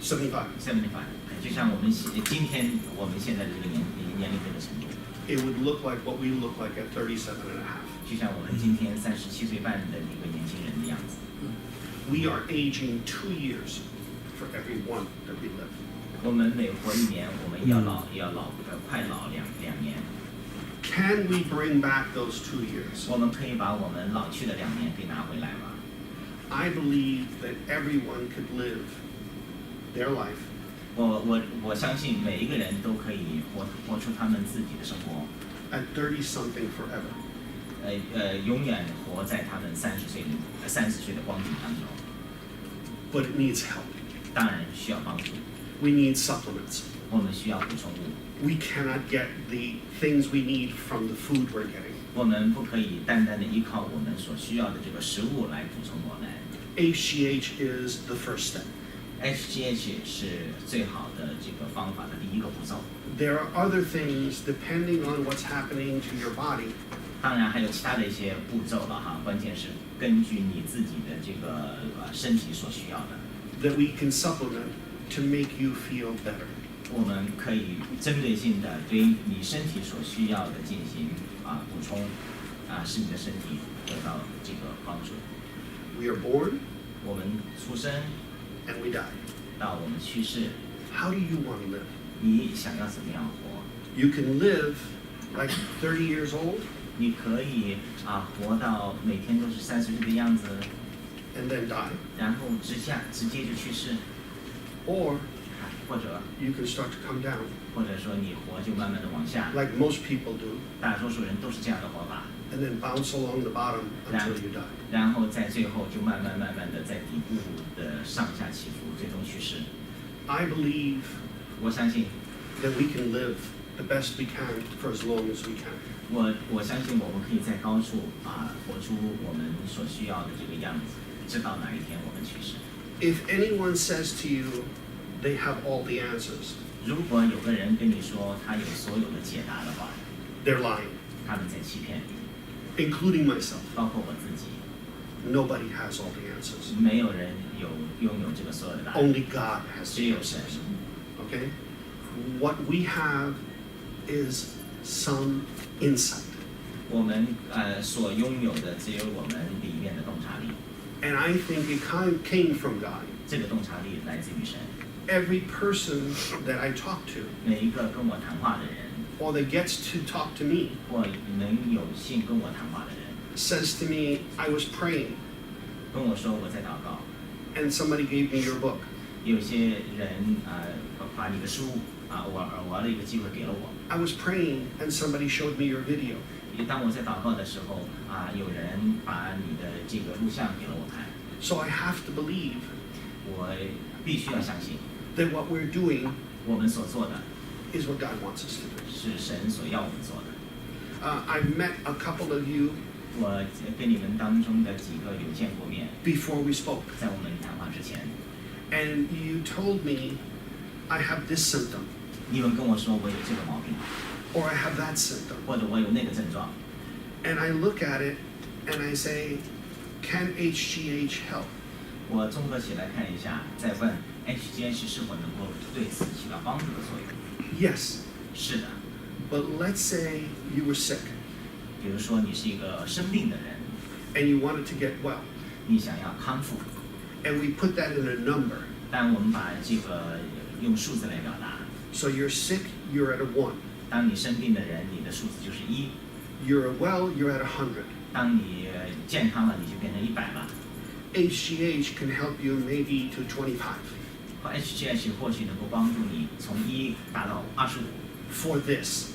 75，就像我们今天我们现在的这个年龄这个程度。It would look like what we look like at 37 and a half. 就像我们今天37岁半的一个年轻人的样子。We are aging 2 years for every one that we live. 我们每活1年，我们快老2年。Can we bring back those 2 years? 我们可以把我们老去的2年给拿回来吗？ I believe that everyone could live their life. 我相信每一个人都可以活出他们自己的生活。At 30 something forever. 永远活在他们30岁的光景当中。But it needs help. 当然需要帮助。We need supplements. 我们需要补充物。We cannot get the things we need from the food we're getting. 我们不可以单单的依靠我们所需要的这个食物来补充我们。HGH is the first step. HGH 是最好的这个方法的第一个步骤。There are other things depending on what's happening to your body. 当然还有其他的一些步骤了哈，关键是根据你自己的这个身体所需要的。That we can supplement to make you feel better. 我们可以针对性的对你身体所需要的进行补充使你的身体得到这个帮助。We are born. 我们出生。And we die. 到我们去世。How do you want to live? 你想要怎么样活 You can live like 30 years old. 你可以活到每天都是30岁的样子。And then die. 然后直接就去世。Or 或者 you can start to come down. 或者说你活就慢慢的往下。Like most people do. 大多数人都是这样的活法。And then bounce along the bottom until you die. 然后在最后就慢慢的在底部的上下起伏，最终去世。I believe 我相信 that we can live the best we can for as long as we can. 我相信我们可以在高处活出我们所需要的这个样子，直到哪一天我们去世。If anyone says to you they have all the answers. 如果有个人跟你说他有所有的解答的话 they're lying. 他们在欺骗你。Including myself. 包括我自己。Nobody has all the answers. 没有人拥有这个所有的答案。Only God has 只 the 有神。 Okay? What we have is some insight. 我们所拥有的只有我们里面的洞察力。And I think it came from God. 这个洞察力来自于神。Every person that I talk to. 每一个跟我谈话的人。Or that gets to talk to me. 或能有幸跟我谈话的人。Says to me, I was praying. 跟我说我在祷告。And somebody gave me your book. 有些人把你的书我的一个机会给了我。I was praying and somebody showed me your video. 当我在祷告的时候有人把你的这个录像给了我看。So I have to believe. 我必须要相信。That what we're doing. 我们所做的。Is what God wants us to do. 是神所要我们做的。I've met a couple of you. 我跟你们当中的几个有见过面。Before we spoke. 在我们谈话之前。And you told me, I have this symptom. 你们跟我说我有这个毛病。Or I have that symptom. 或者我有那个症状。And I look at it and I say, can HGH help? 我综合起来看一下，再问 HGH 是否能够对此起到帮助的作用。Yes. 是的。But let's say you were sick. 比如说你是一个生病的人。And you wanted to get well. 你想要康复。And we put that in a number. 但我们把这个用数字来表达。So you're sick, you're at a 1. 当你生病的人，你的数字就是1。You're well, you're at 100. 当你健康了，你就变成100了。HGH can help you maybe to 25. HGH 或许能够帮助你从1达到25。For this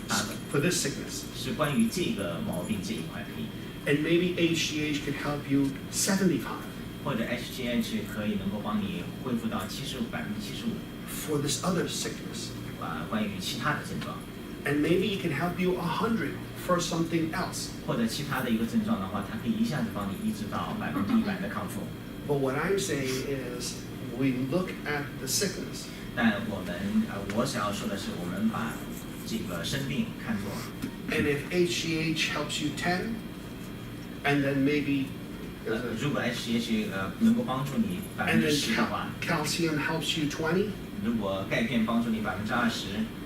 sickness. 是关于这个毛病这一块可以。And maybe HGH can help you 75. 或者 HGH 可以能够帮你恢复到75%。For this other sickness. 关于其他的症状。And maybe it can help you 100 for something else. 或者其他的一个症状的话，它可以一下子帮你医治到100%的康复。But what I'm saying is, we look at the sickness. 但我想要说的是，我们把这个生病看作。And if HGH helps you 10, and then maybe 如果 HGH 能够帮助你and then 10%的话， calcium helps you 20, 如果钙片帮助你20%，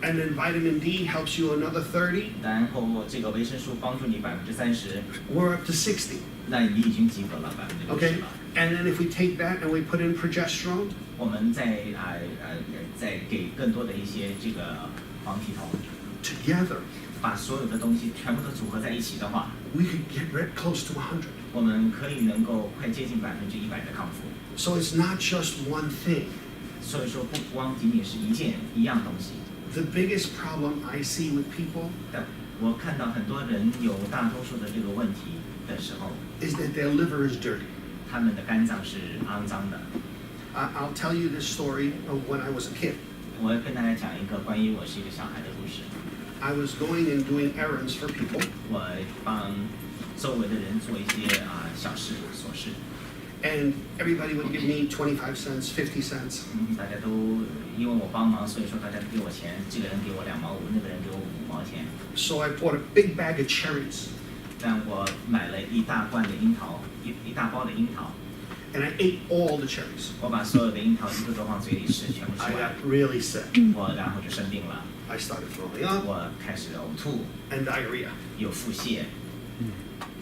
and then vitamin D helps you another 30, 然后这个维生素帮助你30%， we're up to 60. 那你已经及格了60%。 Okay? And then if we take that and we put in progesterone, 我们再给更多的一些这个黄体酮， together, 把所有的东西全部都组合在一起的话， we could get close to 100. 我们可以能够快接近100%的康复。 So it's not just one thing. 所以说，不光仅仅是一样东西。 The biggest problem I see with people 但我看到很多人有大多数的这个问题的时候， is that their liver is dirty. 他们的肝脏是肮脏的。 I'll tell you this story of when I was a kid. 我要跟大家讲一个关于我是一个小孩的故事。 I was going and doing errands for people, 我帮周围的人做一些小事琐事， and everybody would give me 25 cents, 50 cents. 大家都因为我帮忙，所以说大家给我钱，这个人给我2毛5，那个人给我5毛钱。 So I bought a big bag of cherries, 但我买了一大罐的樱桃，一大包的樱桃， and I ate all the cherries. 我把所有的樱桃一个都往嘴里吃，全部吃 I 完 got，really sick. 我然后就生病了， I started throwing up 我开始呕吐， and diarrhea. 有腹泻。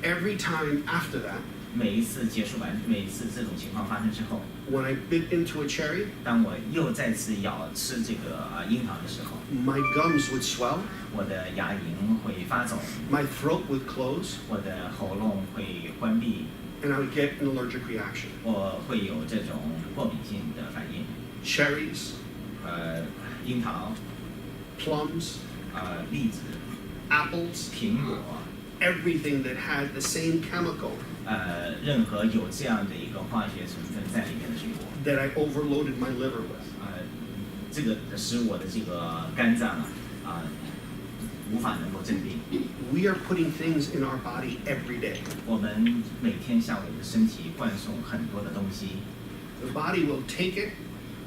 Every time after that, 每一次结束完，每一次这种情况发生之后， when I bit into a cherry, 当我又再次吃这个樱桃的时候， my gums would swell, 我的牙龈会发肿， my throat would close, 我的喉咙会关闭， and I would get an allergic reaction. 我会有这种过敏性的反应。 Cherries, 樱桃、 plums, 栗子、 apples, 苹果， everything that had the same chemical 任何有这样的一个化学成分在里面的水果， that I overloaded my liver with. 这个使我的这个肝脏无法能够镇定。 We are putting things in our body every day. 我们每天向我的身体灌送很多的东西， The body will take it,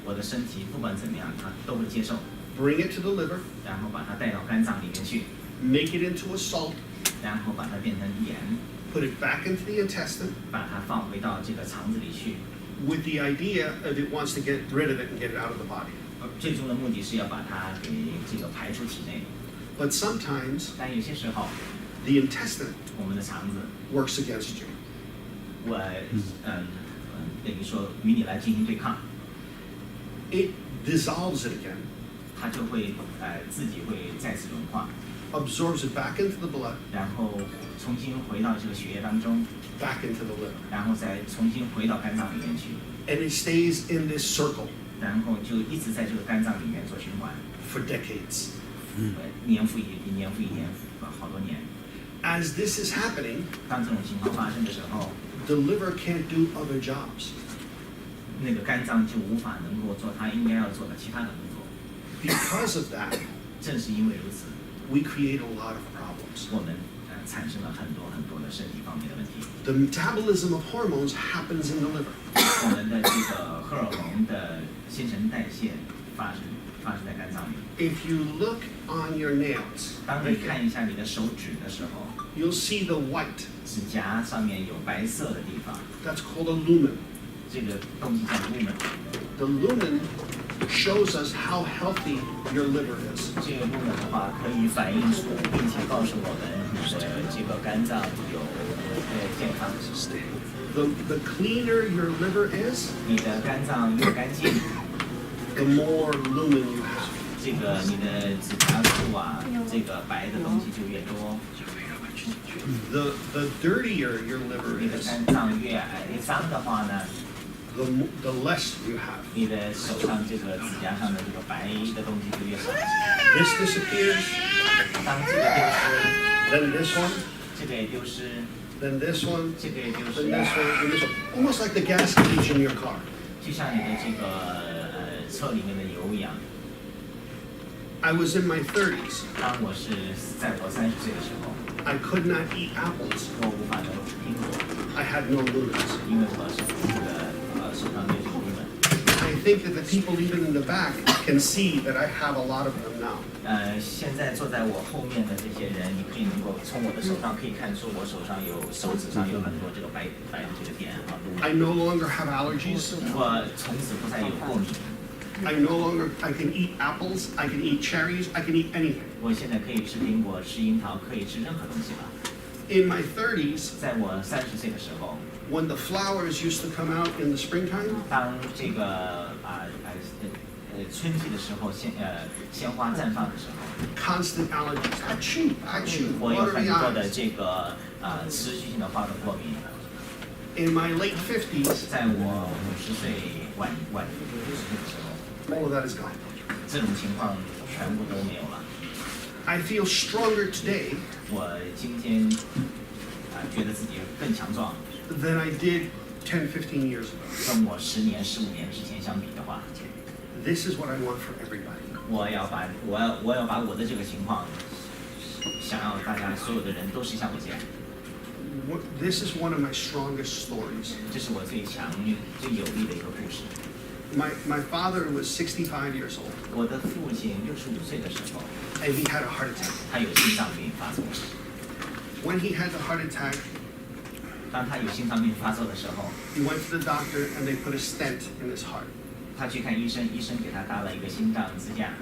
我的身体不管怎么样，它都会接受， bring it to the liver, 然后把它带到肝脏里面去， make it into a salt, 然后把它变成盐， put it back into the intestine 把它放回到这个肠子里去。 with the idea of it wants to get rid of it and get it out of the body. 最终的目的是要把它给这个排出体内。 But sometimes 但有些时候， the intestine 我们的肠子， works against you. 等于说与你来进行对抗， It dissolves it again, 它就会自己会再次融化， absorbs it back into the blood, 然后重新回到这个血液当中， back into the liver. 然后再重新回到肝脏里面去， And it stays in this circle 然后就一直在这个肝脏里面做循环， for decades. 年复一年，好多年。 As this is happening, 当这种情况发生的时候， the liver can't do other jobs. 那个肝脏就无法能够做它应该要做的其他的工作。 Because of that, 正是因为如此， we create a lot of problems. 我们产生了很多的身体方面的问题。 The metabolism of hormones happens in the liver. 我们的这个荷尔蒙的新陈代谢发生在肝脏里。 If you look on your nails, 当你看一下你的手指的时候， you'll see the white. 指甲上面有白色的地方， That's called a lumen. 这个东西叫 lumen。 The lumen shows us how healthy your liver is. 这个 lumen 的话，可以反映出并且告诉我们你的这个肝脏有健康。 The cleaner your liver is, 你的肝脏越干净， the more lumen you have. 这个你的指甲处这个白的东西就越多。 The dirtier your liver 你的 is, 肝脏越脏的话呢， the less you have. 你的手上这个指甲上的这个白的东西就越少。 This disappears, 当这个丢失， then this one, 这个也丢失， then this one, 这个也丢 then 失， this one, then this one. Almost like the gas gauge in your car. 就像你的这个车里面的油一样。 I was in my 30s. 当我是在我30岁的时候， I could not eat apples. 我无法能够吃苹果， I had no lumens. 因为我是这个手上没有lumens。 I think that the people even in the back can see that I have a lot of them now. 现在坐在我后面的这些人，你可以能够从我的手上可以看出，我手指上有很多这个白的这个点啊。I no longer have allergies. 我从此不再有过敏。I can eat apples, I can eat cherries, I can eat anything. 我现在可以吃苹果、吃樱桃，可以吃任何东西了。In my 30s, 在我30岁的时候， when the flowers used to come out in the springtime, 当这个春季的时候，鲜花绽放的时候， constant allergies. Achoo, achoo, 我有 watery 很多的 eyes. 这个持续性的花粉过敏。In my late 50s, 在我50岁晚50岁的时候， all of that is gone. 这种情况全部都没有了。 I feel stronger today 我今天觉得自己更强壮， than I did 10, 15 years ago. 跟我10年、15年之前相比的话， This is what I want for everybody. 我要把我的这个情况，想要大家所有的人都是像我这样。This is one of my strongest stories. 这是我最强、最有力的一个故事。 My father was 65 years old, 我的父亲65岁的时候， and he had a heart attack. 他有心脏病发作。 When he had the heart attack, 当他有心脏病发作的时候， he went to the doctor and they put a stent in his heart. 他去看医生，医生给他搭了一个心脏支架。